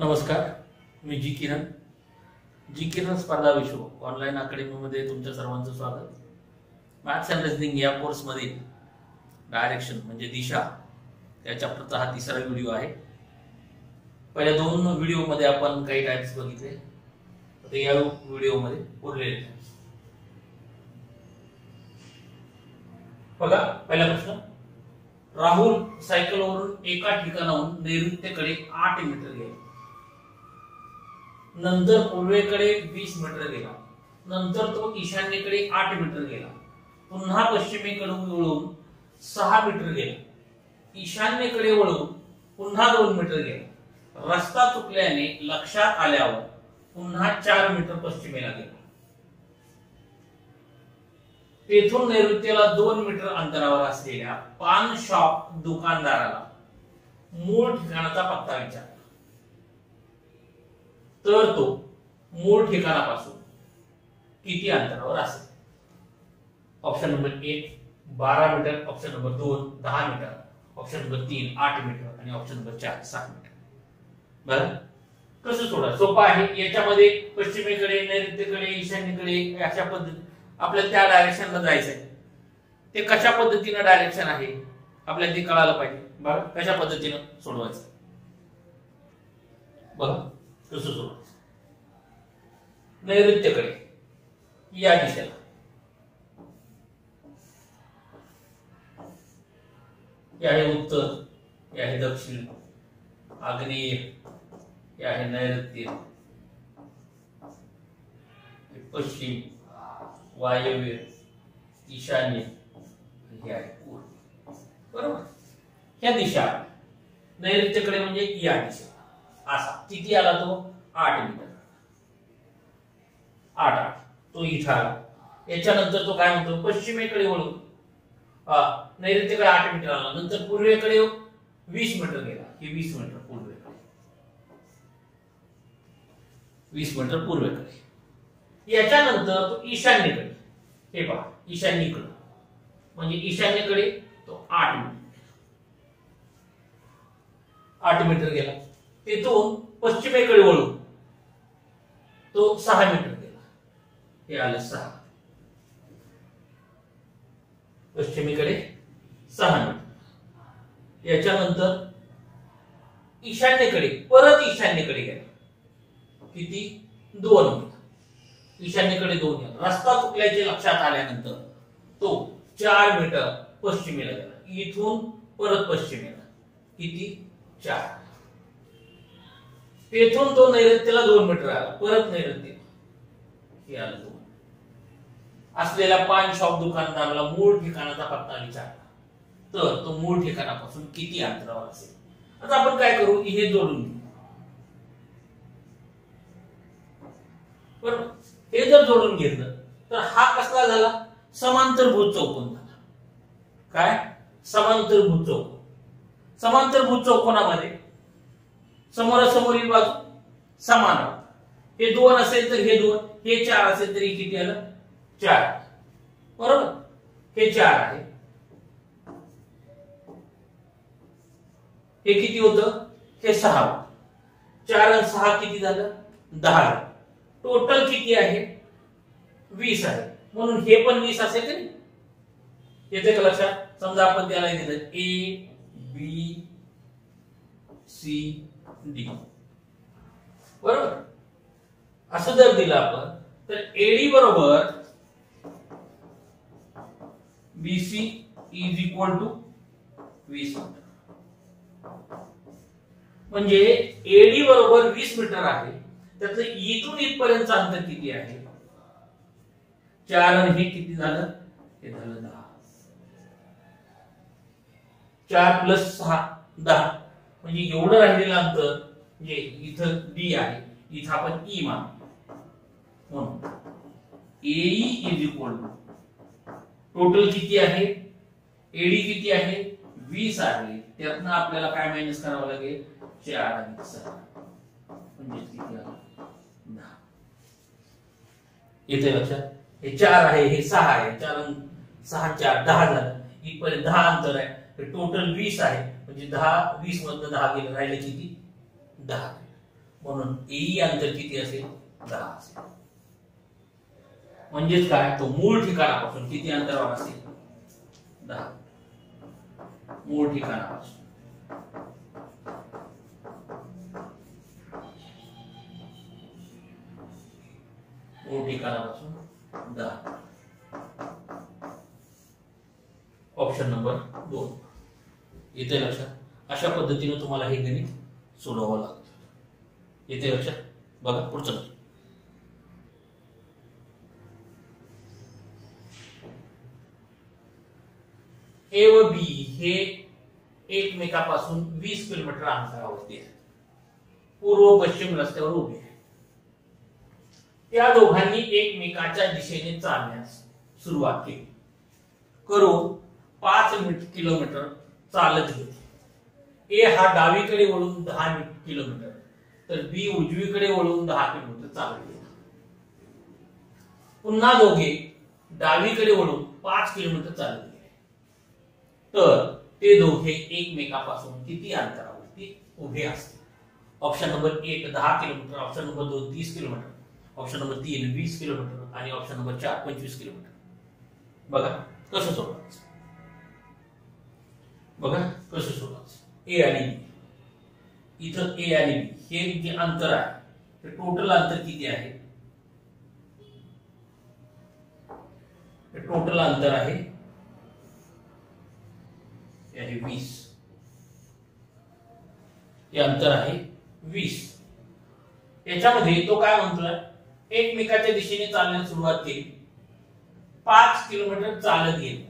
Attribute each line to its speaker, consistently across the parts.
Speaker 1: नमस्कार, मी जी किरण स्पर्धा विश्व ऑनलाईन अकॅडमीमध्ये तुमच्या सर्वांचं स्वागत. मॅथ्स अँड रिझनिंग या कोर्समध्ये डायरेक्शन म्हणजे दिशा या चॅप्टरचा हा तिसरा व्हिडिओ आहे. पहिल्या दोन व्हिडिओमध्ये आपण काही टाइप्स बघितले, आता या व्हिडिओमध्ये उरलेले टाइप्स बघा. पहिला प्रश्न, राहुल सायकलवरून एका ठिकाणाहून नैऋत्येकडे 8 मीटर गेला, नंतर पूर्वेकडे 20 मीटर गेला, नंतर तो ईशान्येकडे 8 मीटर गेला, पुन्हा पश्चिमेकडे वळून 6 मीटर गेला, ईशान्येकडे वळून पुन्हा 2 मीटर गेला, रस्ता चुकल्याने लक्षात आल्यावर पुन्हा 4 मीटर पश्चिमेला गेला. तेथून नैऋत्येला 2 मीटर अंतरावर असलेल्या पान शॉप दुकानदाराला मूळ ठिकाणाचा पत्ता विचारला, तर तो मूळ ठिकाणापासून किती अंतरावर असेल? Option number 1 12 metre, option number 2 10 metre, option number 3 8 metre आणि ऑप्शन नंबर 4 7 मीटर. बरं, कसं सोडा? सोपं आहे. याच्यामध्ये पश्चिमेकडे, नैऋत्येकडे, ईशान्येकडे अशा पद्धती आपल्याला त्या डायरेक्शनला जायचंय. ते कशा पद्धतीने डायरेक्शन आहे आपल्याला ते कळायला पाहिजे. बघा कशा पद्धतीने सोडवायचं. बघा कसं सोडवायचं. नैऋत्येकडे या दिशेला, हे आहे उत्तर, हे आहे दक्षिण, आग्नेय, हे आहे नैऋत्य, पश्चिम, वायव्य, ईशान्य, हे आहे पूर्व. बरोबर. ह्या दिशा नैऋत्येकडे म्हणजे या दिशा. असा किती आला तो? 8 मीटर. 8 तो इथं आला. याच्यानंतर तो काय म्हणतो? पश्चिमेकडे वळून नैऋत्येकडे 8 मीटर आला, नंतर पूर्वेकडे 20 मीटर गेला. हे 20 मीटर पूर्वेकडे, 20 मीटर पूर्वेकडे. याच्यानंतर तो ईशान्येकडे, हे पहा ईशान्येकडे म्हणजे ईशान्येकडे तो 8 मीटर गेला. तिथून पश्चिमेकडे वळून तो 6 मीटर गेला. हे आलं 6. पश्चिमेकडे 6 मीटर. याच्यानंतर ईशान्येकडे, परत ईशान्येकडे गेला. किती? 2 मीटर. ईशान्येकडे 2 गेला. रस्ता चुकल्याचे लक्षात आल्यानंतर तो 4 मीटर पश्चिमेला गेला. इथून परत पश्चिमेला किती? 4. तेथून तो नैऋत्येला 2 मीटर आला, परत नैऋत्य, हे आलं 2. असलेल्या पान शॉप दुकानदाराला मूळ ठिकाणाचा पत्ता विचारला, तर तो मूळ ठिकाणापासून किती अंतरावर असेल? आता आपण काय करू? हे जोडून घेऊ. बरोबर. हे जर जोडून घेतलं तर हा कसला झाला? समांतरभुज चौकोन झाला. काय? समांतरभुज चौकोन. समांतरभुज चौकोनामध्ये समोरासमोरील बाजू समान आहे. हे 2 असेल तर हे 2, हे 4 असेल तरी किती आलं? 4. बरोबर. हे 4 आहे, हे किती होतं? हे 6. 4 आणि 6 किती झालं? 10. टोटल किती आहे? 20 आहे. म्हणून हे पण 20 असेल का नाही? येते का लक्षात? समजा आपण त्याला दिलं A B C D. बरोबर. असं जर दिलं आपण तर AD बरोबर BC is equal to 20 metre. म्हणजे AD बरोबर 20 मीटर आहे. त्याचं इथून इथपर्यंत अंतर किती आहे? 4 आणि हे किती झालं? हे झालं 10. 4 प्लस 6 10. म्हणजे एवढं राहिलेलं अंतर, म्हणजे इथं D आहे, इथं आपण E मानतो. म्हणून AE is equal to total किती आहे? AD किती आहे? 20 आहे. त्यातनं आपल्याला काय मायनस करावं लागेल? 4 आणि 6 म्हणजे किती आलं? 10. येते लक्षात? हे 4 आहे, हे 6 आहे. 4 6 4 10 झालं. इथपर्यंत 10 अंतर आहे. टोटल 20 आहे. म्हणजे 10 20 मधनं 10 गेलं, राहिले किती? 10. म्हणून ए अंतर किती असेल 10 असेल. म्हणजेच काय, तो मूळ ठिकाणापासून किती अंतरावर असेल 10. मूळ ठिकाणापासून मूळ ठिकाणापासून 10. ऑप्शन नंबर 2 येते लक्षात. अशा पद्धतीने तुम्हाला हे गणित सोडवावं लागतं. येते लक्षात. बघा पुढचं. ए व बी हे एकमेकापासून 20 किलोमीटर अंतरावरती आहे. पूर्व पश्चिम रस्त्यावर उभे आहे. या दोघांनी एकमेकाच्या दिशेने चालण्यास सुरुवात केली. करून 5 किलोमीटर चालत गेले. ए हा डावीकडे वळून 10 किलोमीटर तर बी उजवीकडे वळून 10 किलोमीटर चालत गेला. पुन्हा दोघे डावीकडे वळून 5 किलोमीटर चालत गेले. तर ते दोघे एकमेकापासून किती अंतरावरती उभे असतील. Option number 1 10 kilometre, option number 2 30 kilometre, option number 3 20 kilometre आणि ऑप्शन नंबर 4 25 किलोमीटर. बघा कसं सोडवायचं. बघा कसं सोडवायचं. ए आणि बी. इथं ए आणि बी हे जे अंतर आहे ते टोटल अंतर किती आहे. टोटल अंतर आहे 20. हे अंतर आहे 20. याच्यामध्ये तो काय म्हणतोय, एकमेकाच्या दिशेने चालण्यास सुरुवात केली. 5 किलोमीटर चालत गेले.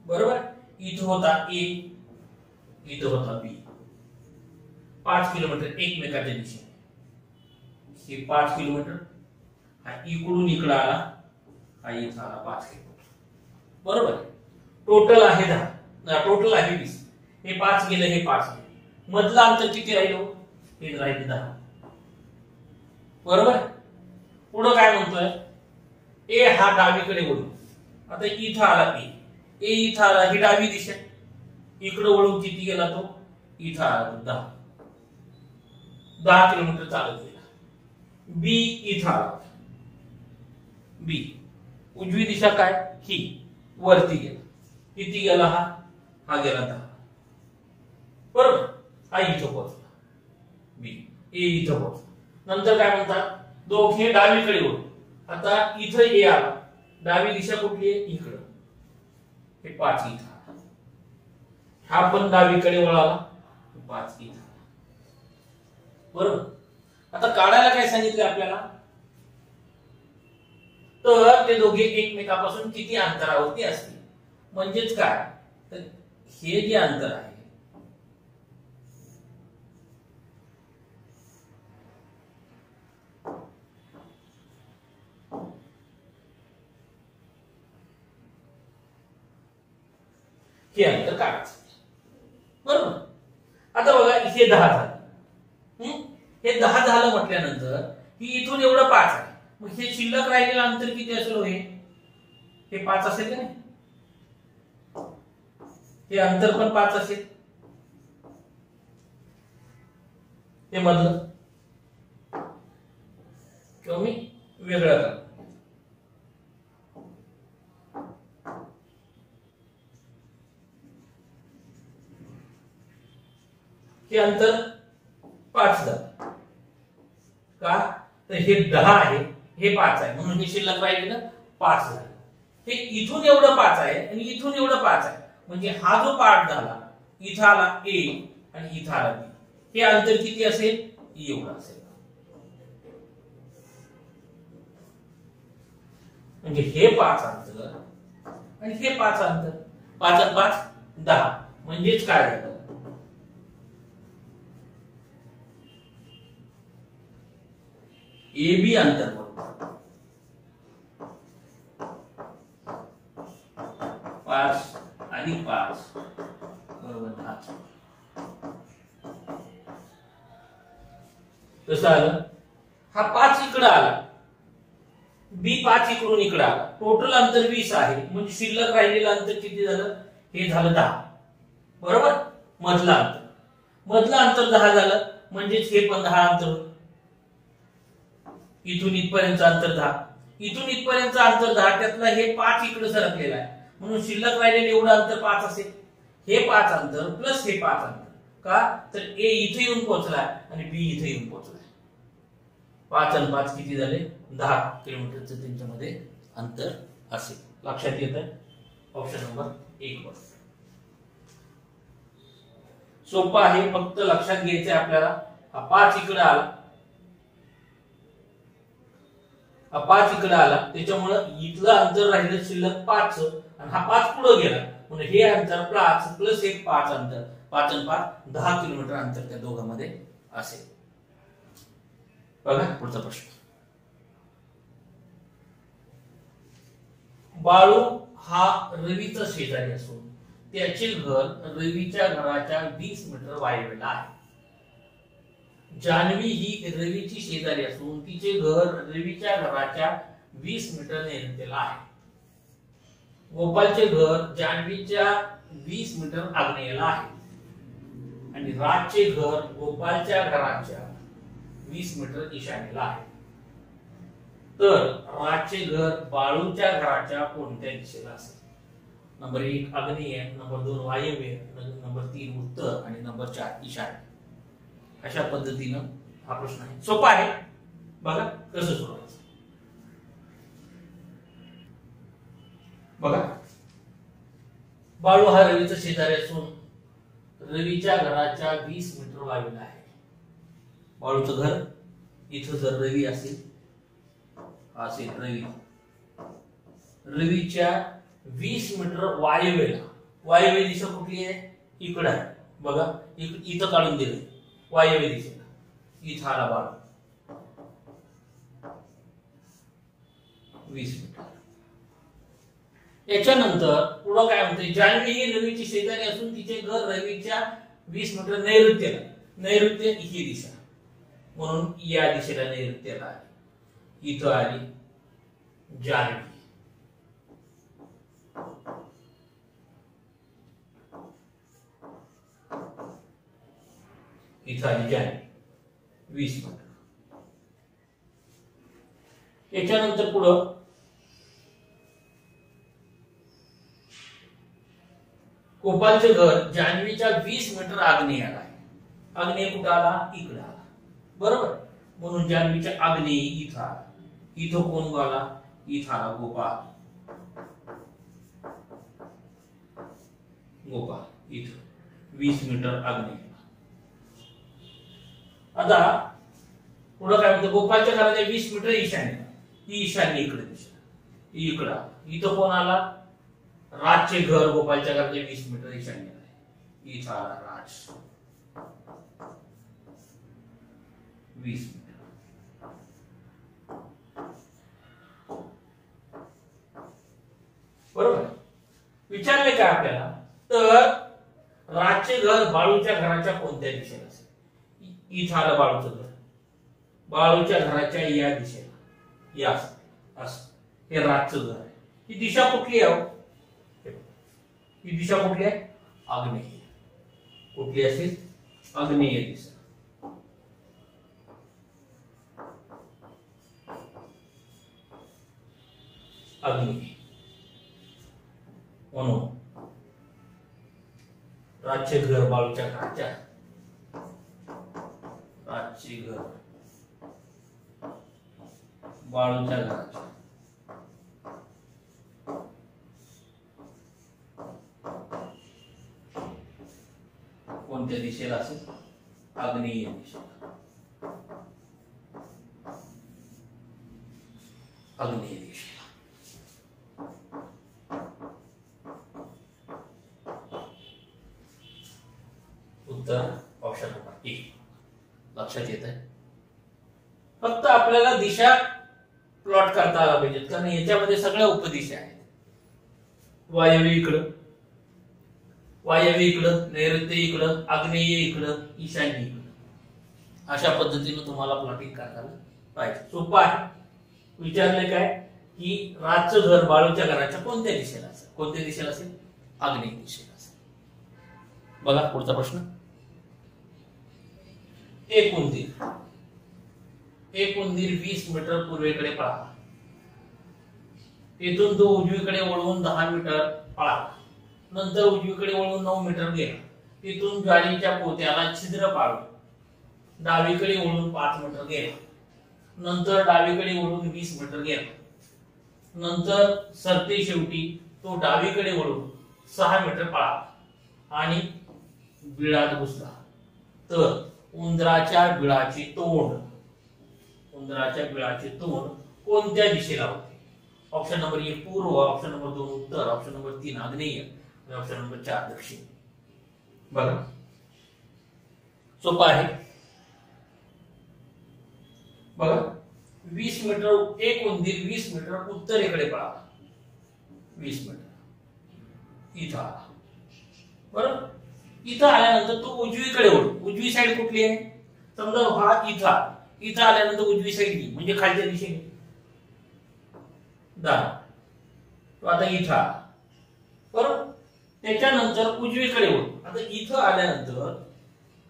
Speaker 1: बरोबर. इथं होता ए, इथं होता बी. 5 किलोमीटर एकमेकाच्या दिशेने. हे 5 किलोमीटर हा इकडून इकडे आला, हा इथं आला 5 किलोमीटर. बरोबर. टोटल आहे 10. टोटल आहे 20. हे 5 गेले, हे 5 गेले. मधलं अंतर किती राहिलं, हे राहिले 10. बरोबर. पुढे काय म्हणतोय, ए हा डावीकडे वळून. आता इथं आला ए, ए इथं आला, ही डावी दिशा. इकडे वळून किती गेला तो, इथं आला 10 किलोमीटर चालत गेला. बी इथं आला, बी उजवी दिशा काय, ही वरती गेला. किती गेला, हा गेला 10. बरोबर. हा इथं पोहोचला, बी ए इथं पोहोचला. नंतर काय म्हणतात, दोघे डावीकडे वळून. आता इथं ए आला, डावी दिशा कुठली आहे, इकडं. हे 5 इथं आला. हा पण डावीकडे वळाला, 5 इथं आला. बरोबर. आता काढायला काय सांगितलं आपल्याला, तर ते दोघे एकमेकापासून किती अंतरावरती असतील. म्हणजेच काय, तर हे जे अंतर आहे हे अंतर काढायचं. बरोबर. आता बघा हे 10 झालं. हे 10 झालं म्हटल्यानंतर ही इथून एवढं 5 आहे. मग हे शिल्लक राहिलेलं अंतर किती असेल, हे 5 असेल का नाही. हे अंतर पण 5 असेल. हे मधलं किंवा मी वेगळं करतो. हे अंतर 5 झालं. का, तर हे 10 आहे, हे 5 आहे, म्हणून हे शिल्लक राहिलेलं 5 झालं. हे इथून एवढं 5 आहे आणि इथून एवढं 5 आहे. म्हणजे हा जो पार्ट झाला, इथं आला ए आणि इथं आला बी. हे अंतर किती असेल, एवढं असेल. म्हणजे हे 5 अंतर आणि हे 5 अंतर. 5 आणि 5 10. म्हणजेच काय झालं, ए बी अंतर 5 आणि 5 बरोबर 10. कसं आलं, हा 5 इकडे आला, बी 5 इकडून इकडे आला. टोटल अंतर 20 आहे. म्हणजे शिल्लक राहिलेलं अंतर किती झालं, हे झालं 10. बरोबर. मधलं अंतर 10 झालं. म्हणजेच हे पण 10 अंतर. इथून इथपर्यंत अंतर 10, इथून इथपर्यंत अंतर 10, त्यातला हे 5 इकडे सरकलेला आहे, म्हणून शिल्लक राहिलेले एवढं अंतर 5 असेल. हे 5 अंतर प्लस हे 5 अंतर, का तर ए इथे येऊन पोहोचलाय आणि बी इथे येऊन पोहोचलाय. 5 आणि 5 किती झाले? 10 किलोमीटरचं त्यांच्यामध्ये अंतर असेल. लक्षात येतं? ऑप्शन नंबर 1 वर सोपं आहे, फक्त लक्षात घ्यायचंय आपल्याला. हा 5 इकडे आला, हा 5 इकडे आला, त्याच्यामुळे इथलं अंतर राहिलं शिल्लक 5 आणि हा 5 पुढे गेला, म्हणून हे अंतर 5 प्लस एक 5 अंतर, 5 आणि 5 10 किलोमीटर अंतर त्या दोघांमध्ये असेल. बघा पुढचा प्रश्न. बाळू हा रवीचा शेजारी असून त्याचे घर रवीच्या घराच्या 20 मीटर वायव्येला आहे. जान्हवी ही रवीची शेजारी असून तिचे घर रवीच्या घराच्या 20 मीटर नैऋत्येला आहे. गोपालचे घर जान्हवीच्या 20 मीटर आग्नेयेला आहे आणि राजचे घर गोपालच्या घराच्या 20 मीटर ईशान्येला आहे. तर राजचे घर बाळूच्या घराच्या कोणत्या दिशेला असेल? नंबर 1 आग्नेय, नंबर 2 वायव्य, नंबर 3 उत्तर आणि नंबर 4 ईशान्य. अशा पद्धतीनं हा प्रश्न आहे. सोपा आहे, बघा कसं सोडवायचं. बघा, बाळू हा रवीचा शेजारी असून रवीच्या घराच्या 20 मीटर वायव्येला आहे. बाळूचं घर इथं जर रवी असेल रवी, रवीच्या 20 मीटर वायव्येला, वायव्य दिशा कुठली आहे? इकडे आहे. बघा इथं काढून दिलं वायव्य दिशेला, इथं आला बाळू 20 मीटर. याच्यानंतर पुढं काय म्हणते? जान्हवी ही रवीची शेजारी असून तिचे घर रवीच्या 20 मीटर नैऋत्येला, नैऋत्य ही दिशा, म्हणून या दिशेला नैऋत्येला आहे. इथं आली जान्हवी, इथं आली जान्हवी 20 मीटर. याच्यानंतर पुढं गोपालचे घर जान्हवीच्या 20 मीटर आग्नेयाला आहे. आग्नेय कुठं आला? इकडे आला, बरोबर. म्हणून जान्हवीच्या आग्नेय इथं आला. इथं कोण आला? इथं आला गोपाल. गोपाल इथं 20 मीटर आग्नेय. आता पुढं काय म्हणतं? गोपालच्या घराच्या 20 मीटर ईशान्य, ही ईशान्य इकडे दिशा, इकडं. इथं कोण आला? राजचे घर गोपालच्या घराच्या 20 मीटर ईशान्य आहे. इथं आला राज 20 मीटर. बरोबर. विचारले काय आपल्याला? तर राजचे घर बाळूच्या घराच्या कोणत्या दिशेला असेल? इथं आलं बाळूचं घर, बाळूच्या घराच्या या दिशेला, या असं हे राजचं घर आहे. ही दिशा कुठली आहे? ही दिशा कुठली आहे? आग्नेय. कुठली असेल? आग्नेय दिशा. आग्नेय. म्हणून राजचे घर बाळूच्या घराच्या, राजचे घर बाळूच्या घराच्या कोणत्या दिशेला असेल? आग्नेय दिशेला. आग्नेय दिशेला. उत्तर ऑप्शन नंबर 1. लक्षात येत आहे? फक्त आपल्याला दिशा प्लॉट करता आला पाहिजेत, कारण याच्यामध्ये सगळ्या उपदिशा आहेत. वायव्य इकडं, वायव्य इकडं, नैऋत्य इकडं, आग्नेय इकडं, ईशान्य इकडं. अशा पद्धतीने तुम्हाला प्लॉटिंग करता पाहिजे. सोपं आहे. विचारले काय की राजचं घर बाळूच्या घराच्या कोणत्या दिशेला असेल? कोणत्या दिशेला असेल? आग्नेय दिशेला असेल. बघा पुढचा प्रश्न. एकूण एक उंदीर 20 मीटर पूर्वेकडे पळाला. तेथून तो उजवीकडे वळून 10 मीटर पळाला. नंतर उजवीकडे वळून 9 मीटर गेला. तिथून ज्वारीच्या पोत्याला छिद्र पाडून डावीकडे वळून 5 मीटर गेला. नंतर डावीकडे वळून 20 मीटर गेला. नंतर सरते शेवटी तो डावीकडे वळून 6 मीटर पळाला आणि बिळात घुसला. तर उंदराच्या बिळाचे तोंड कोणत्या दिशेला होते? ऑप्शन नंबर 1 पूर्व, ऑप्शन नंबर 2 उत्तर, ऑप्शन नंबर 3 आग्नेय आणि ऑप्शन नंबर 4 दक्षिण. बघा सोपं आहे. बघा 20 मीटर एक उंदीर 20 मीटर उत्तरेकडे पळाला. 20 मीटर इथं आला. बरोबर. इथं आल्यानंतर तो उजवीकडे वळून, उजवी साईड कुठली आहे? समजा हा इथं आल्यानंतर उजवी साईड ही म्हणजे खालच्या दिशेने तो आता इथं आला. बरोबर. त्याच्यानंतर उजवीकडे वळून, आता इथं आल्यानंतर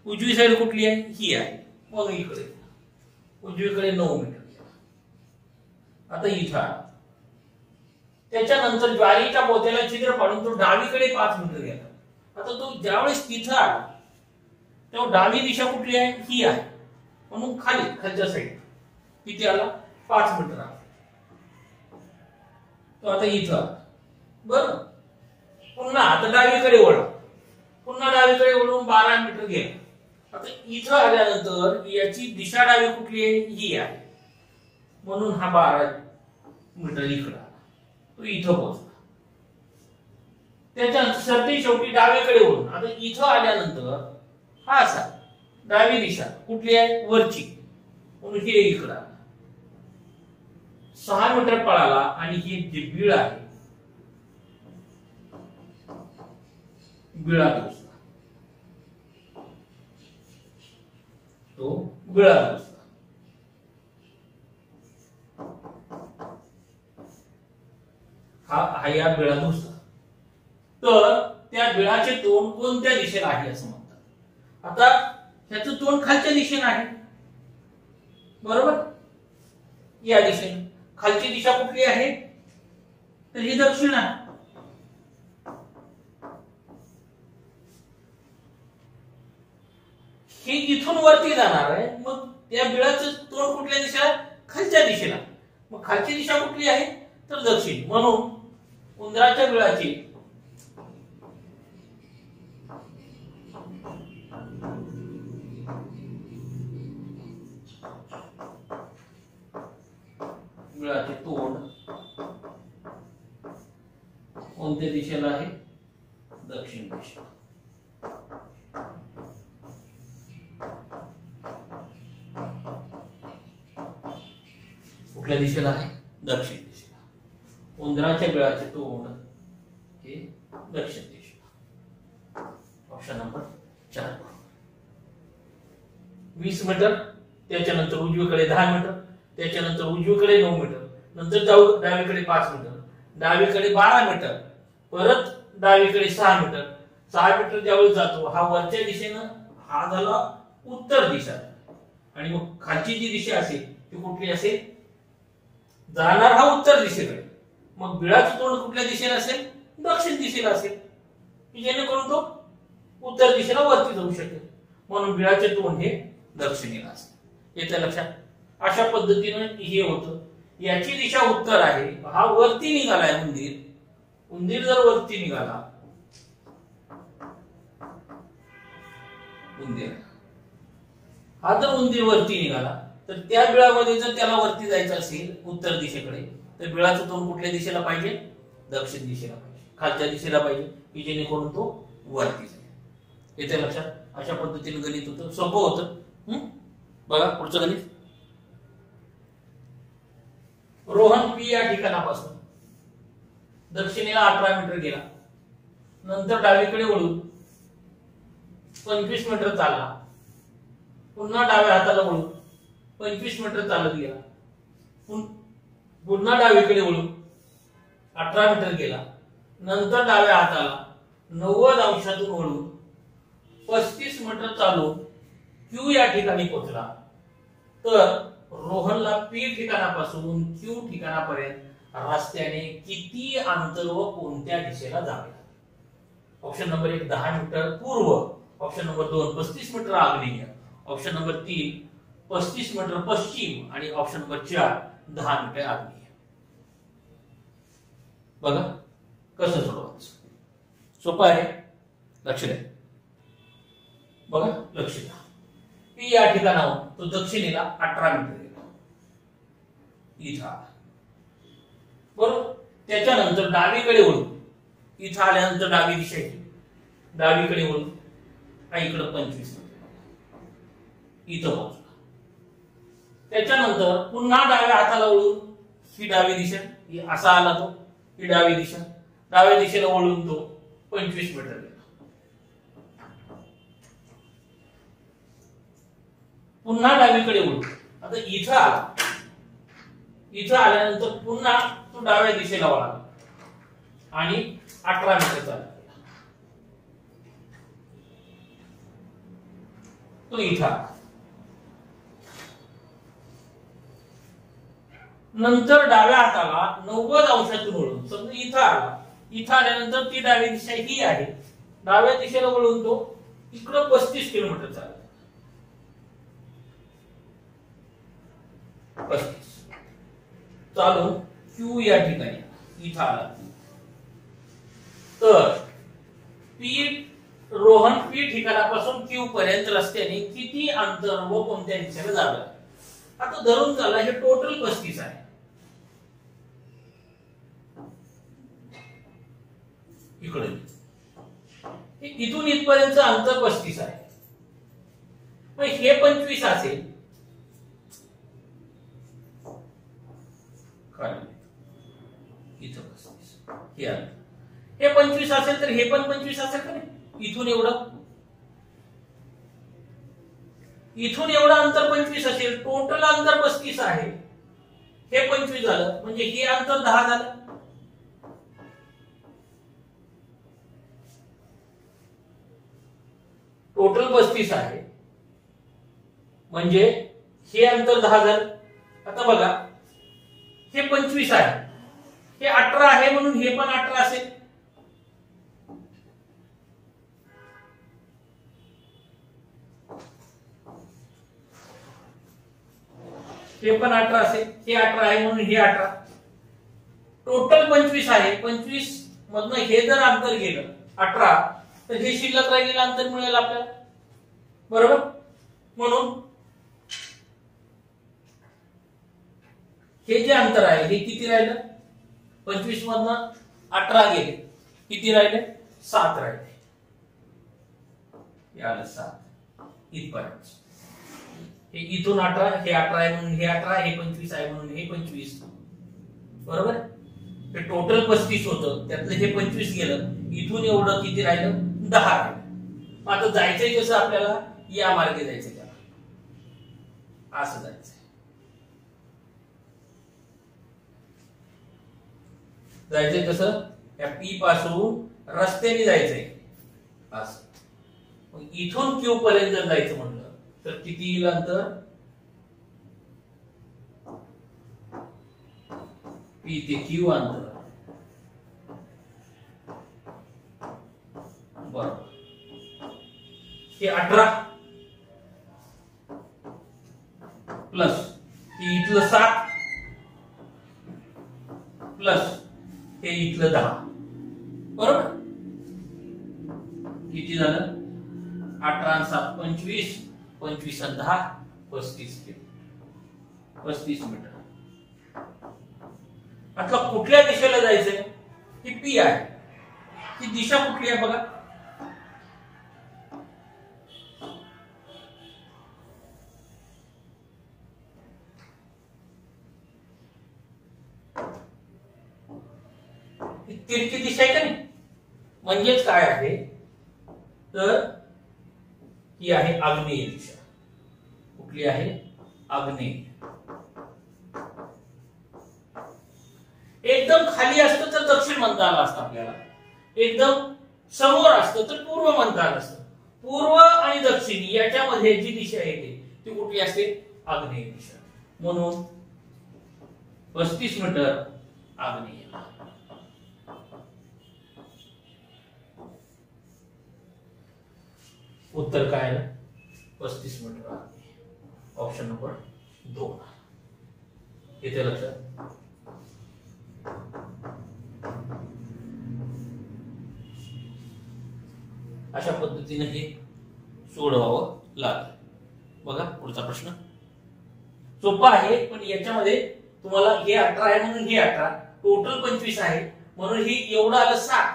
Speaker 1: उजवी साईड कुठली आहे? ही आहे. मग इकडे उजवीकडे 9 मीटर गेला. आता इथं आला. त्याच्यानंतर ज्वारीच्या पोत्याला छिद्र पाडून तो डावीकडे 5 मीटर गेला. आता तो ज्यावेळेस तिथं आला तेव्हा डावी दिशा कुठली आहे? ही आहे. म्हणून खालच्या साईड किती आला? 5 मीटर आला. तो आता इथं आला. बरं. पुन्हा आता डावीकडे वळला. पुन्हा डावीकडे वळून 12 मीटर गेला. आता इथं आल्यानंतर याची दिशा डावी कुठली आहे? ही आहे. म्हणून हा 12 मीटर इकडे आला. तो इथं पोहोचला. त्याच्यानंतर सरते शेवटी डावीकडे वळून, आता इथं आल्यानंतर हा असा डावी दिशा कुठली आहे? वरची. म्हणून हे इकडे आला. 6 मीटर पळाला आणि ही जी बिळ आहे बिळात घुसला. तो बिळात घुसला. हा या बिळात घुसला. तर त्या बिळाचे तोंड कोणत्या दिशेला आहे असं म्हणतात? आता त्याचं तोंड खालच्या दिशेने आहे. बरोबर. या दिशेने. खालची दिशा कुठली आहे? तर ही दक्षिण आहे. हे इथून वरती जाणार आहे. मग त्या बिळाचं तोंड कुठल्या दिशेला? खालच्या दिशेला. मग खालची दिशा कुठली आहे? तर दक्षिण. म्हणून उंदराच्या बिळाची तोंड कोणत्या दिशेला आहे? दक्षिण दिशेला. कुठल्या दिशेला आहे? दक्षिण दिशेला. उंदराच्या बिळाचे तोंड हे दक्षिण दिशेला. Option number 4. 20 मीटर. त्याच्यानंतर उजवीकडे 10 मीटर. त्याच्यानंतर उजवीकडे 9 मीटर. नंतर डावीकडे 5 मीटर. डावीकडे 12 मीटर. परत डावीकडे 6 मीटर. 6 मीटर ज्यावेळेस जातो हा वरच्या दिशेनं, हा झाला उत्तर दिशा. आणि मग खालची जी दिशा असेल ती कुठली असेल? जाणार हा उत्तर दिशेकडे. मग बिळाचं तोंड कुठल्या दिशेला असेल? दक्षिण दिशेला असेल, की जेणेकरून तो उत्तर दिशेला वरती जाऊ शकेल. म्हणून बिळाचे तोंड हे दक्षिणेला असते. येतं लक्षात? अशा पद्धतीने हे होतं. याची दिशा उत्तर आहे. हा वरती निघालाय उंदीर. उंदीर जर वरती निघाला, हा जर उंदीर वरती निघाला तर त्या बिळामध्ये जर त्याला वरती जायचं असेल उत्तर दिशेकडे, तर बिळाचं तोंड कुठल्या दिशेला पाहिजे? दक्षिण दिशेला पाहिजे. खालच्या दिशेला पाहिजे, की जेणेकरून तो वरती जाईल. येते लक्षात? अशा पद्धतीने गणित होतं. सोपं होतं. बघा पुढचं गणित. रोहन पी या ठिकाणापासून दक्षिणेला 18 मीटर गेला. नंतर डावीकडे वळून 25 मीटर चालला. पुन्हा डाव्या हाताला वळून 25 मीटर चालत गेला. पुन्हा डावीकडे वळून 18 मीटर गेला. नंतर डाव्या हाताला 90 अंशातून वळून 35 मीटर चालून क्यू या ठिकाणी पोहोचला. तर रोहनला पी ठिकाणापासून क्यू ठिकाणापर्यंत रस्त्याने किती अंतर व कोणत्या दिशेला जावे? ऑप्शन नंबर 1 10 मीटर पूर्व, ऑप्शन नंबर 2 35 मीटर आग्नेय, ऑप्शन नंबर 3 35 मीटर पश्चिम आणि ऑप्शन नंबर 4 10 मीटर आग्नेय. बघा कसं सोडवायचं. सोपं आहे, लक्ष द्या. बघा लक्ष द्या. पी या ठिकाणाहून तो दक्षिणेला 18 मीटर गेला, इथं आला. बरोबर. त्याच्यानंतर डावीकडे वळून इथं आल्यानंतर डावी दिशा येते, डावीकडे वळून इकडे 25 मीटर इथं पोहोचला. त्याच्यानंतर पुन्हा डाव्या हाताला वळून ही डावी दिशा, असा आला तो, ही डावी दिशा, डाव्या दिशेला वळून तो 25 मीटर गेला. पुन्हा डावीकडे वळून आता इथं आला, इथं आल्यानंतर पुन्हा तो डाव्या दिशेला वळाला आणि 18 मीटर चालला तो इथं आला. नंतर डाव्या हाताला 90 अंशातून वळून समजा इथं आला, इथं आल्यानंतर ती डावी दिशा ही आहे, डाव्या दिशेला वळून तो इकडं 35 किलोमीटर चालला. 35 चालून क्यू या ठिकाणी इथं आला. तर पी रोहन पी ठिकाणापासून क्यू पर्यंत रस्त्याने किती अंतर व कोणत्या दिशेला जावे? आता धरून चालला हे टोटल 35 आहे. इकडे इथून इथपर्यंत अंतर 35 आहे. मग हे 25 असेल, इथं 35 हे 25 असेल तर हे पण 25 असेल का नाही? इथून एवढं अंतर 25 असेल, टोटल अंतर 35 आहे. हे 25 झालं म्हणजे हे अंतर 10 झालं. टोटल 35 आहे म्हणजे हे अंतर 10 झालं. आता बघा हे 25 आहे, हे 18 आहे म्हणून हे पण 18 असेल. हे पण 18 असेल, हे 18 आहे म्हणून हे 18. टोटल 25 आहे. 25 मधनं हे जर अंतर गेलं 18 तर हे शिल्लक राहिलेलं अंतर मिळेल आपल्याला. बरोबर. म्हणून हे जे अंतर आहे हे किती राहिलं? 25 मधनं 18 गेले, किती राहिले? 7 राहिले. याला 7 इथपर्यंत. हे इथून 18, हे 18 आहे म्हणून हे 18, हे 25 आहे म्हणून हे 25. बरोबर. हे टोटल 35 होतं, त्यातलं हे 25 गेलं, इथून एवढं किती राहिलं? 10 राहिलं. आता जायचंय कसं आपल्याला? या मार्गे जायचंय, त्याला असं जायचंय. जायचंय कसं? या पी पासून रस्त्याने जायचंय असं. मग इथून क्यू पर्यंत जर जायचं म्हणलं तर किती येईल अंतर? पी ते क्यू अंतर बरोबर हे 18 प्लस हे इथलं 7 प्लस हे इथलं 10. बरोबर. किती झालं? 18 आणि 7 25, 25 आणि 10 35 मीटर. आता कुठल्या दिशेला जायचंय? ही पी आहे. ही दिशा कुठली आहे बघा? तिरकी दिशा आहे का नाही? म्हणजेच काय आहे तर ही आहे आग्नेय दिशा. कुठली आहे? आग्नेय. एकदम खाली असतं तर दक्षिण म्हणता आलं असतं आपल्याला, एकदम समोर असतं तर पूर्व म्हणता आलं असतं. पूर्व आणि दक्षिण याच्यामध्ये जी दिशा येते ती कुठली असते? आग्नेय दिशा. म्हणून 35 मीटर आग्नेय. उत्तर काय आहे? 35 मीटर आग्नेय. Option number 2. येते लक्षात. अशा पद्धतीने हे सोडवावं लागेल. बघा पुढचा प्रश्न सोपा आहे, पण याच्यामध्ये तुम्हाला हे 18 आहे म्हणून हे 18, टोटल 25 आहे म्हणून हे एवढं आलं 7,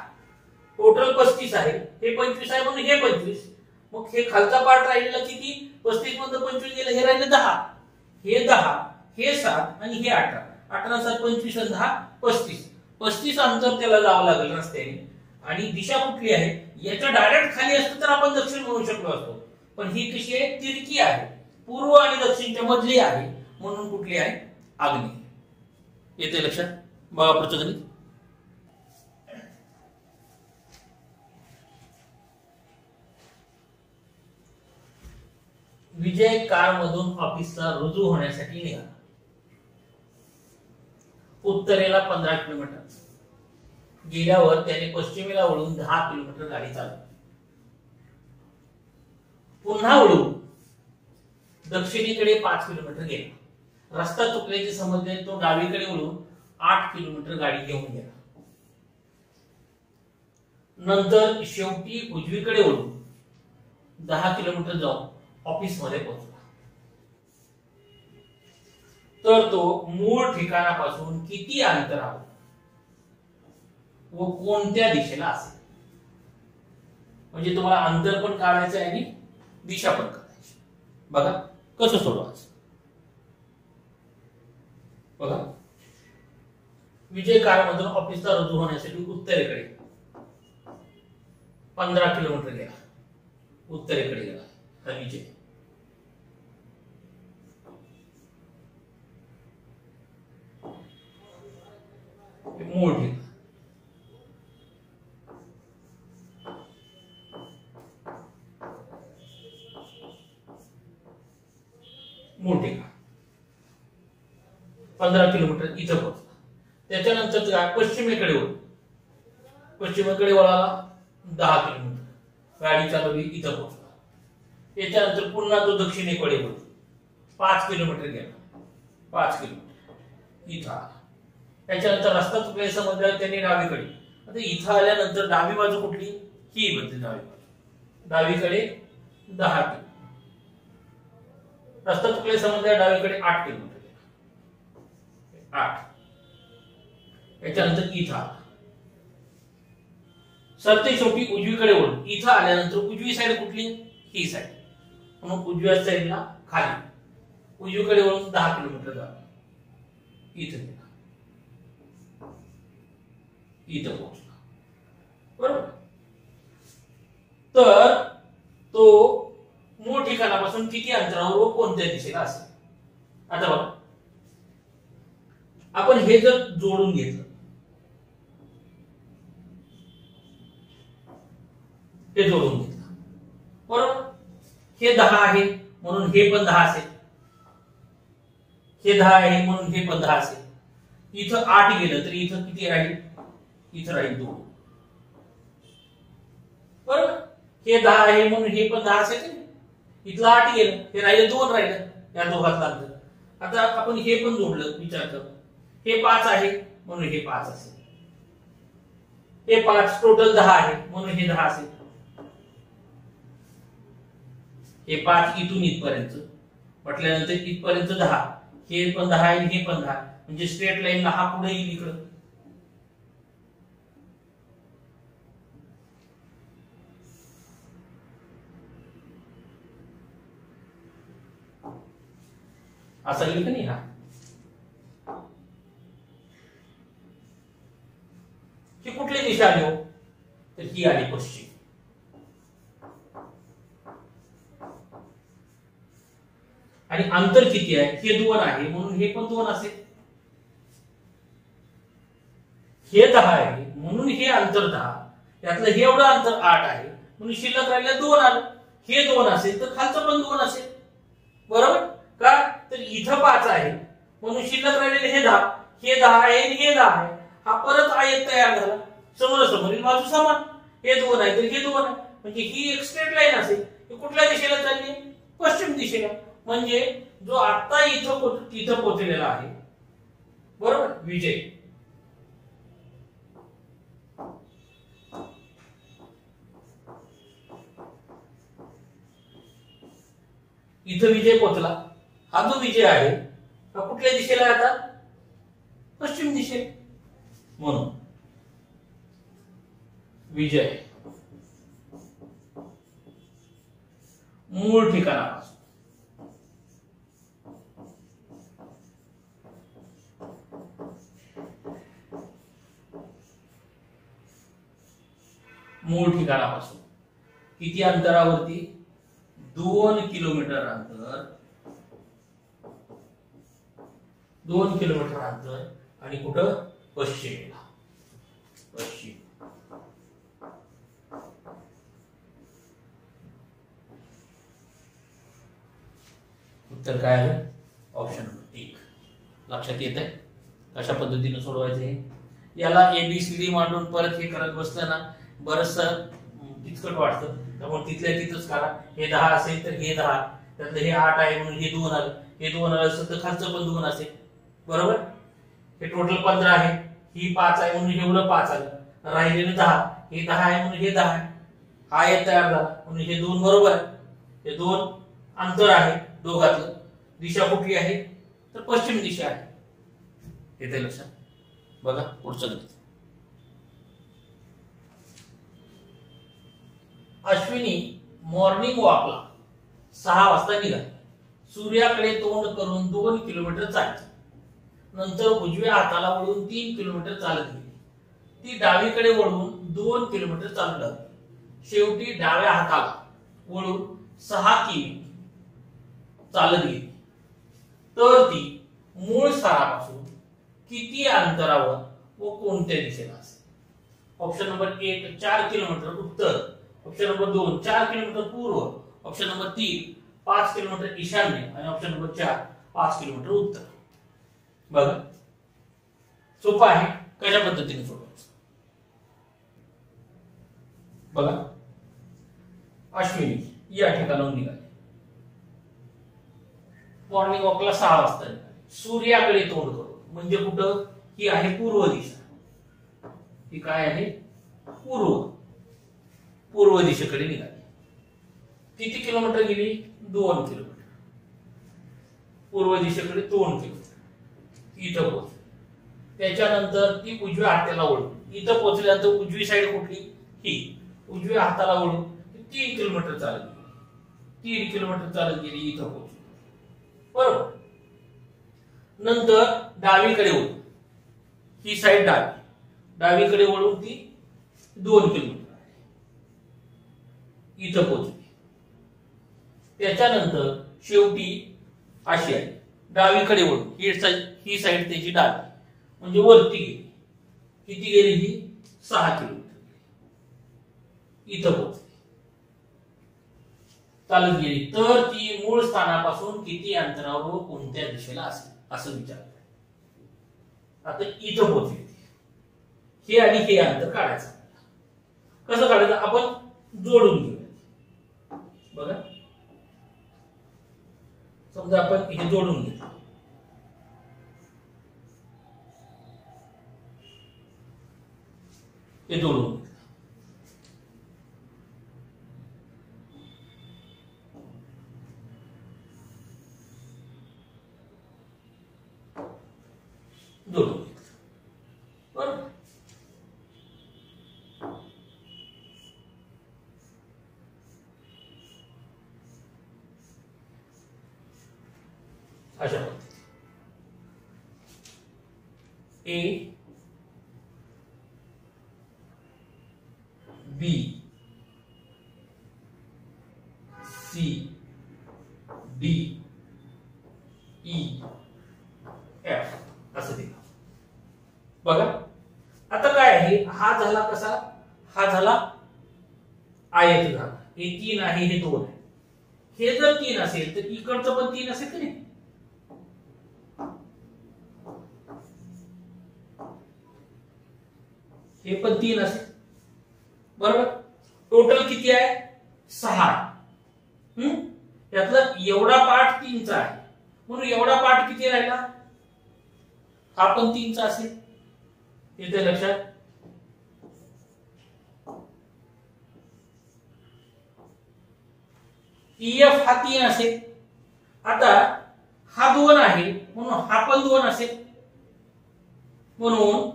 Speaker 1: टोटल 35 आहे, हे 25 आहे म्हणून हे 25. मग हे खालचा पार्ट राहिलेला किती? 35 मधून 25 गेलं, हे राहिले 10, हे 10, हे 7 आणि हे 18. 18 7 25 आणि 10 35. 35 अंतर त्याला जावं लागेल रस्त्याने. आणि दिशा कुठली आहे? याच्या डायरेक्ट खाली असतं तर आपण दक्षिण म्हणू शकलो असतो, पण ही कशी आहे? तिरकी आहे, पूर्व आणि दक्षिणच्या मधली आहे म्हणून कुठली आहे? आग्नेय. येते लक्षात. बघा पुढचं गणित. विजय कारमधून ऑफिसला रुजू होण्यासाठी निघाला. उत्तरेला 15 किलोमीटर गेल्यावर त्याने पश्चिमेला वळून 10 किलोमीटर गाडी चालवली. पुन्हा वळून दक्षिणेकडे 5 किलोमीटर गेला. रस्ता चुकल्याचे समजले तो डावीकडे वळून 8 किलोमीटर गाडी घेऊन गेला. नंतर शेवटी उजवीकडे वळून 10 किलोमीटर जाऊन ऑफिस मध्ये पोहोचला. तर तो मूळ ठिकाणापासून किती अंतरावर व कोणत्या दिशेला असेल? म्हणजे तुम्हाला अंतर पण काढायचं आहे आणि दिशा पण काढायची. बघा कसं सोडवायचं. बघा विजय कारमधून ऑफिसला रुजू होण्यासाठी उत्तरेकडे 15 किलोमीटर गेला. उत्तरेकडे गेला हा विजय. मूळ ठिकाण. मूळ ठिकाण 15 किलोमीटर इथं पोहोचला. त्याच्यानंतर पश्चिमेकडे वळला. पश्चिमेकडे वळाला 10 किलोमीटर गाडी चालवली, इथं पोहोचला. त्याच्यानंतर पुन्हा तो दक्षिणेकडे वळला, 5 किलोमीटर गेला. 5 किलोमीटर इथं आला. त्याच्यानंतर रस्ता चुकल्या समजल्यावर त्यांनी डावीकडे. आता इथं आल्यानंतर डावी बाजू कुठली? ही बनते डावी बाजू. डावीकडे 10 किलोमीटर. रस्ता चुकल्या समजल्यावर डावीकडे 8 किलोमीटर गेला. 8. त्याच्यानंतर इथं आला. सरते शेवटी उजवीकडे वळून इथं आल्यानंतर उजवी साईड कुठली? ही साईड. म्हणून उजव्या साईडला खाली उजवीकडे वळून 10 किलोमीटर झाला. इथं गेला. इथं पोहोचला. बरोबर. तर तो मूळ ठिकाणापासून किती अंतरावर व कोणत्या दिशेला असेल? आता बघा आपण हे जर जोडून घेतलं, हे जोडून घेतलं बरोबर. हे 10 आहे म्हणून हे पण 10 असेल. हे 10 आहे म्हणून हे पण 10 असेल. इथं 8 गेलं तर इथं किती राहील? इथं राहील 2. बरोबर. हे 10 आहे म्हणून हे पण 10 असेल. इथलं 8 गेलं, हे राहिलं 2 राहिलं. या दोघात लागलं. आता आपण हे पण जोडलं. विचार कर, हे 5 आहे म्हणून हे 5 असेल. हे 5 टोटल 10 आहे म्हणून हे 10 असेल. हे 5 इथून इथपर्यंत म्हटल्यानंतर इथपर्यंत 10. हे पण 10 आहे, हे पण 10. म्हणजे स्ट्रेट लाईनला हा पुढे येईल इकडं. असा येईल का नाही? हा ही कुठली दिशा आली हो? तर ही आली पश्चिम. आणि अंतर किती आहे? हे 2 आहे म्हणून हे पण 2 असेल. हे 10 आहे म्हणून हे अंतर 10. त्यातलं हे एवढं अंतर 8 आहे म्हणून शिल्लक राहिलं 2 आलं. हे 2 असेल तर खालचं पण 2 असेल. बरोबर. का तर इथं इथं 5 आहे म्हणून शिल्लक राहिलेले हे 10, हे 10 आहे आणि हे 10 आहे. हा परत आयत तयार झाला. समोरासमोरील बाजू समान, हे 2 आहे तर हे 2 आहे, म्हणजे ही एक स्ट्रेट लाईन असेल. ही कुठल्या दिशेला चालली? पश्चिम दिशेला. म्हणजे जो आता इथं पोहोचलेला आहे, बरोबर, विजय, इथं विजय पोहोचला. हा जो विजय आहे हा कुठल्या दिशेला आहे आता? पश्चिम दिशेला. म्हणून विजय मूळ ठिकाणापासून किती अंतरावरती? 2 किलोमीटर अंतर. 2 किलोमीटर अंतर आणि कुठं? पश्चिमेला. पश्चिम. उत्तर काय आहे? Option number 1. लक्षात येत आहे कशा पद्धतीने सोडवायचं हे? याला एबीसीडी मांडून परत हे करत बसलं ना बरंच किचकट वाटतं. त्यामुळे तिथल्या तिथंच करा. हे 10 असेल तर हे 10, त्यातलं हे 8 आहे म्हणून हे 2 आलं. हे 2 आलं असेल तर खालचं पण 2 असेल, बरोबर. हे टोटल 15 आहे, ही 5 आहे म्हणून एवढं 5 आलं. राहिलेलं 10, हे 10 आहे म्हणून हे 10 आहे. हा आयत तयार झाला म्हणून हे 2 बरोबर आहे. हे 2 अंतर आहे दोघातलं. दिशा कुठली आहे? तर पश्चिम दिशा आहे. येते लक्षात? बघा पुढचं गणित. अश्विनी मॉर्निंग वॉकला 6 वाजता निघाली. सूर्याकडे तोंड करून 2 किलोमीटर चालली. नंतर उजव्या हाताला वळून 3 किलोमीटर चालत गेली. ती डावीकडे वळून 2 किलोमीटर चालू लागली. शेवटी डाव्या हाताला वळून 6 किमी चालत गेली. तर ती मूळ स्थानापासून किती अंतरावर व कोणत्या दिशेला असेल? ऑप्शन नंबर 1 4 किलोमीटर उत्तर. ऑप्शन नंबर 2 4 किलोमीटर पूर्व. ऑप्शन नंबर 3 5 किलोमीटर ईशान्य आणि ऑप्शन नंबर 4 5 किलोमीटर उत्तर. बघा सोपं आहे. कशा पद्धतीने सोडवायचं? बघा अश्विनी या ठिकाणाहून निघाली. मॉर्निंग वॉकला 6 वाजता निघाली. सूर्याकडे तोंड करून म्हणजे कुठं? ही आहे पूर्व दिशा. ही काय आहे? पूर्व दिशेकडे निघाली. किती किलोमीटर गेली? 2 किलोमीटर. पूर्व दिशेकडे 2 किलोमीटर. इथं पोहोचली. त्याच्यानंतर ती उजव्या हाताला वळून इथं पोहोचल्यानंतर उजवी साईड कुठली? ही. उजव्या हाताला वळून 3 किलोमीटर चालत गेली. 3 किलोमीटर चालत गेली, इथं पोहोचली, बरोबर. नंतर डावीकडे वळून, ही साईड डावीकडे वळून ती 2 किलोमीटर इथं पोहोचली. त्याच्यानंतर शेवटी अशी आहे डावीकडे वळून ही साईड त्याची डावी म्हणजे वरती गेली. किती गेली? ही 6 किलोमीटर इथं पोहोचली, चालत गेली. तर ती मूळ स्थानापासून किती अंतरावर व कोणत्या दिशेला असेल असं विचारलं. आता इथं पोहोचली. हे आणि हे अंतर काढायचं. कसं काढायचं? आपण जोडून घेऊया. बघा समजा आपण हे जोडून घेतलं. हे जोडून घेतलं. जोडून घेतलं, बरोबर. अशा पद्धतीने A B C D E F असं दिलं. बघा आता काय आहे? हा झाला कसा? हा झाला आयत झाला. हे 3 आहे, हे 2 आहे. हे जर 3 असेल तर इकडचं पण 3 असेल की नाही? हे पण 3 असेल, बरोबर. टोटल किती आहे? 6. यातला एवढा पार्ट 3चा आहे, म्हणून एवढा पार्ट किती राहिला? हा पण 3चा असेल. येते लक्षात? EF हा 3 असेल. आता हा 2 आहे म्हणून हा पण 2 असेल. म्हणून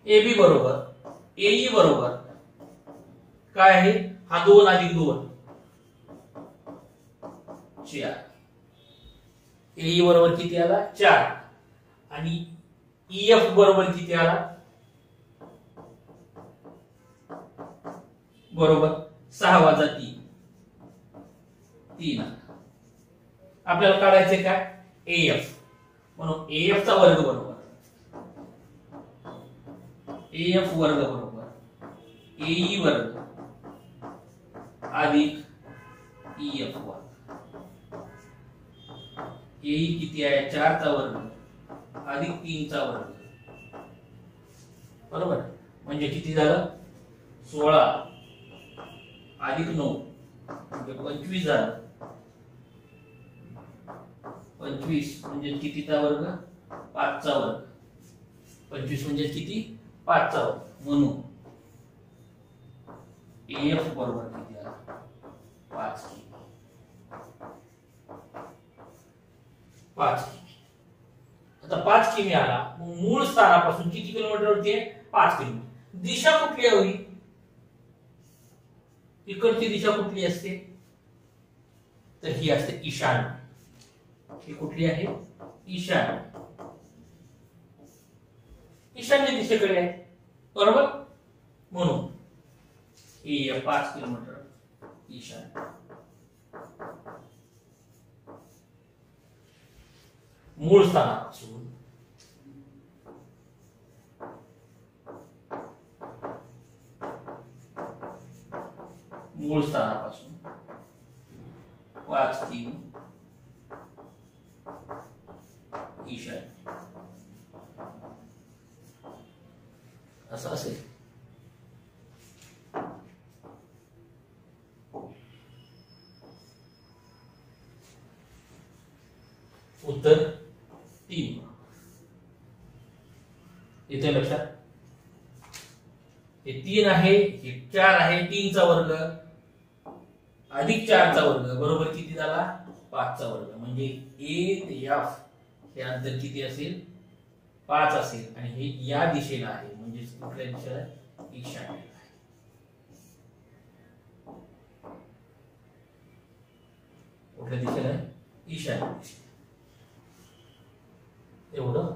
Speaker 1: AB बरोबर AE बरोबर काय आहे? हा 2 अधिक 2 4. AE बरोबर किती आला? 4. आणि EF बरोबर किती आला? बरोबर 6 वजा 3 3. आपल्याला काढायचे काय? AF. म्हणून AF चा वर्ग बरोबर AF वर्ग बरोबर AE वर्ग अधिक EF वर्ग. AE किती आहे? 4 चा वर्ग अधिक 3 चा वर्ग, बरोबर. म्हणजे किती झालं? 16 अधिक 9 म्हणजे 25 झालं. 25 म्हणजे कितीचा वर्ग? 5 चा वर्ग. 25 म्हणजे किती? 5 चा वर्ग. म्हणून AF बरोबर किती आला? 5 किमी. 5 किमी. आता 5 किमी आला, मूळ स्थानापासून किती किलोमीटर वरती आहे? 5 किलोमीटर. दिशा कुठली हवी? इकडची दिशा कुठली असते? तर ही असते ईशान्य. ही कुठली आहे? ईशान्य. ईशान्य दिशेकडे आहे, बरोबर. म्हणून 5 किलोमीटर ईशान्य. मूळ स्थानापासून मूळ स्थानापासून 5 किमी ईशान्य असं असेल. उत्तर 3. इथे लक्षात, हे 3 आहे, हे 4 आहे. 3 चा वर्ग अधिक 4 चा वर्ग बरोबर किती झाला? 5 चा वर्ग. म्हणजे A ते F हे अंतर किती असेल? 5 असेल. आणि हे या दिशेला आहे, म्हणजे कुठल्या दिशेला आहे? ईशान्येला आहे. कुठल्या दिशेला आहे? ईशान्य दिशेला. एवढं.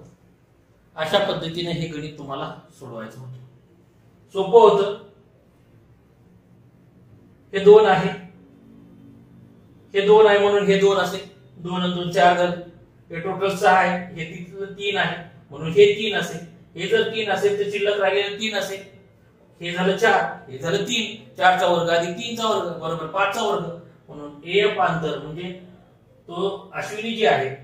Speaker 1: अशा पद्धतीने हे गणित तुम्हाला सोडवायचं होतं. सोपं होतं. हे 2 आहे, हे 2 आहे म्हणून हे 2 असेल. 2 आणि 2 4 झाले. हे टोटल 6 आहे, हे 3 आहे म्हणून हे 3 असेल. हे जर 3 असेल तर शिल्लक राहिलेले 3 असेल. हे झालं 4, हे झालं 3. 4 चा वर्ग अधिक 3 चा वर्ग बरोबर 5 चा वर्ग. म्हणून AF अंतर म्हणजे तो अश्विनी जी आहे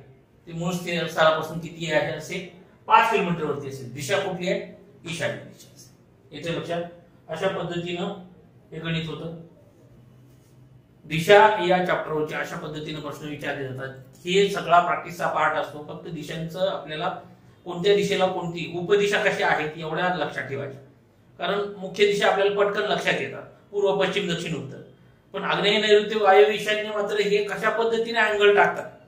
Speaker 1: ती मूळ स्थानापासून किती आहे? असेल 5 किलोमीटर वरती असेल. दिशा कुठली आहे? ईशान्य दिशा असेल. येते लक्षात? अशा पद्धतीनं हे गणित होतं. दिशा या चॅप्टरवरचे अशा पद्धतीने प्रश्न विचारले जातात. हे सगळा प्रॅक्टिसचा पार्ट असतो. फक्त दिशांचं आपल्याला कोणत्या दिशेला कोणती उपदिशा कशी आहेत एवढ्या लक्षात ठेवायच्या. कारण मुख्य दिशा आपल्याला पटकन लक्षात येतात, पूर्व पश्चिम दक्षिण उत्तर. पण आग्नेय नैऋत्य वायव्य ईशान्य मात्र हे कशा पद्धतीने अँगल टाकतात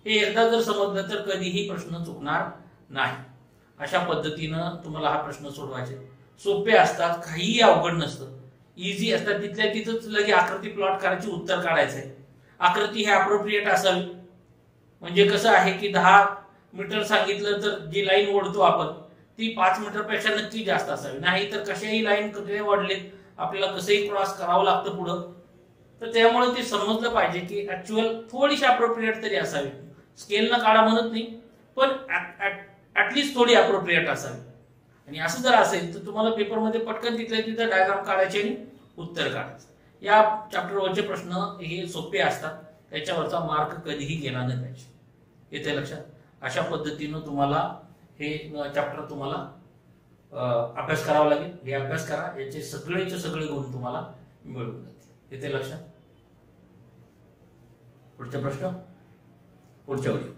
Speaker 1: हे एकदा जर समजलं तर कधीही प्रश्न चुकणार नाही. अशा पद्धतीनं तुम्हाला हा प्रश्न सोडवायचे. सोपे असतात, काहीही अवघड नसतं, इझी असतात. तिथल्या तिथंच लगे आकृती प्लॉट करायची, उत्तर काढायचंय. आकृती हे अप्रोप्रिएट असावी. म्हणजे कसं आहे की 10 मीटर सांगितलं तर जी लाईन ओढतो आपण ती 5 मीटर पेक्षा नक्की जास्त असावी. नाही तर कशाही लाईन कधी वाढले आपल्याला कसंही क्रॉस करावं लागतं पुढं. तर त्यामुळे ते समजलं पाहिजे की ऍक्च्युअल थोडीशी अप्रोप्रिएट तरी असावी. स्केल न काढा म्हणत नाही, पण ऍटलीस्ट थोडी अप्रोप्रिएट असावी. आणि असं जर असेल तर तुम्हाला पेपरमध्ये पटकन तिथल्या तिथं डायग्राम काढायचे आणि उत्तर काढायचं. या चॅप्टरवरचे प्रश्न हे सोपे असतात, त्याच्यावरचा मार्क कधीही गेला नाही पाहिजे. येते लक्षात. अशा पद्धतीनं तुम्हाला हे चॅप्टर तुम्हाला अभ्यास करावा लागेल. हे अभ्यास करा, याचे सगळेचे सगळे गुण तुम्हाला मिळून जातील. येते लक्षात. पुढचा प्रश्न पुढच्या वेळी.